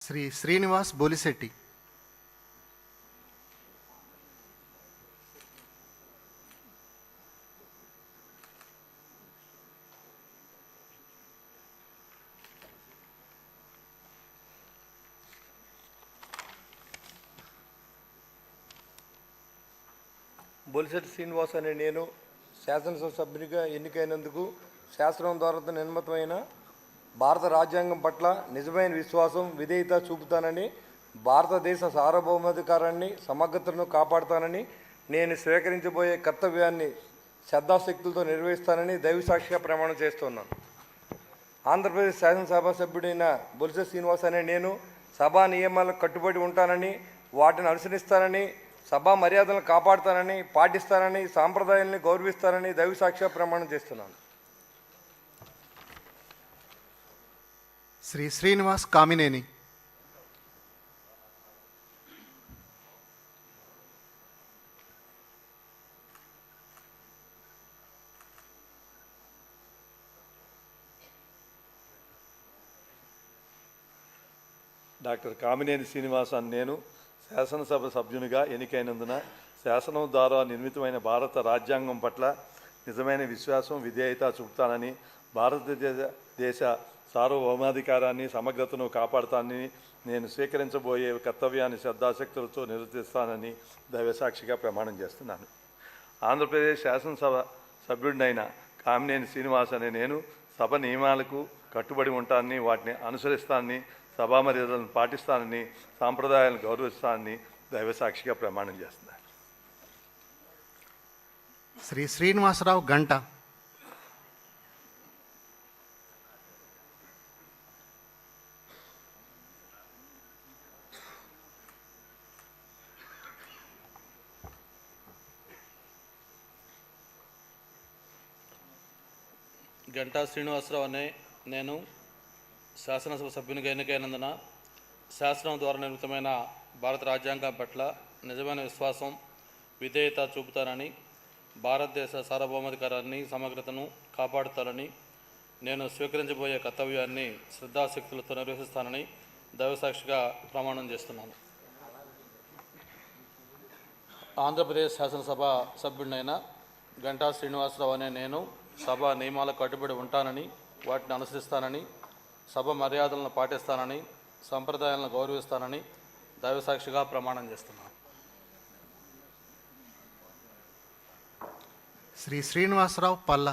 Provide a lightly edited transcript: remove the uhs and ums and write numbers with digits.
శ్రీ శ్రీనివాస్ బోలిశెట్టి. బొలిశెట్టి శ్రీనివాస్ అనే నేను శాసనసభ సభ్యునిగా ఎన్నికైనందుకు శాసనం ద్వారా నిర్మితమైన భారత రాజ్యాంగం పట్ల నిజమైన విశ్వాసం, విధేయత చూపుతానని, భారతదేశ సార్వభౌమాధికారాన్ని, సమగ్రతను కాపాడుతానని, నేను స్వీకరించబోయే కర్తవ్యాన్ని శ్రద్ధాశక్తులతో నిర్వహిస్తానని దైవసాక్షిగా ప్రమాణం చేస్తున్నాను. ఆంధ్రప్రదేశ్ శాసనసభ సభ్యుడైన బొలిశెట్టి శ్రీనివాస్ అనే నేను సభా నియమాలకు కట్టుబడి ఉంటానని, వాటిని అనుసరిస్తానని, సభా మర్యాదలను కాపాడుతానని, పాటిస్తానని, సాంప్రదాయాలను గౌరవిస్తానని దైవసాక్షిగా ప్రమాణం చేస్తున్నాను. శ్రీ శ్రీనివాస్ కామినేని. డాక్టర్ కామినేని శ్రీనివాస్ అని నేను శాసనసభ సభ్యునిగా ఎన్నికైనందున శాసనం ద్వారా నిర్మితమైన భారత రాజ్యాంగం పట్ల నిజమైన విశ్వాసం, విధేయత చూపుతానని, భారతదేశ సార్వభౌమాధికారాన్ని, సమగ్రతను కాపాడుతానని, నేను స్వీకరించబోయే కర్తవ్యాన్ని శ్రద్ధాశక్తులతో నిర్వర్తిస్తానని దైవసాక్షిగా ప్రమాణం చేస్తున్నాను. ఆంధ్రప్రదేశ్ శాసనసభ సభ్యుడినైన కామినేని శ్రీనివాస్ అనే నేను సభ నియమాలకు కట్టుబడి ఉంటానని, వాటిని అనుసరిస్తానని, సభా మర్యాదలను పాటిస్తానని, సాంప్రదాయాలను గౌరవిస్తానని దైవసాక్షిగా ప్రమాణం చేస్తున్నాను. శ్రీ శ్రీనివాసరావు గంట. గంటా శ్రీనివాసరావు అనే నేను శాసనసభ సభ్యునిగా ఎన్నికైనందున శాసనం ద్వారా నిర్మితమైన భారత రాజ్యాంగం పట్ల నిజమైన విశ్వాసం, విధేయత చూపుతానని, భారతదేశ సార్వభౌమాధికారాన్ని, సమగ్రతను కాపాడుతానని, నేను స్వీకరించబోయే కర్తవ్యాన్ని శ్రద్ధాశక్తులతో నిర్వహిస్తానని దైవసాక్షిగా ప్రమాణం చేస్తున్నాను. ఆంధ్రప్రదేశ్ శాసనసభ సభ్యుడినైన గంటా శ్రీనివాసరావు అనే నేను సభ నియమాలకు కట్టుబడి ఉంటానని, వాటిని అనుసరిస్తానని, సభ మర్యాదలను పాటిస్తానని, సంప్రదాయాలను గౌరవిస్తానని దైవసాక్షిగా ప్రమాణం చేస్తున్నాను. శ్రీ శ్రీనివాసరావు పల్ల.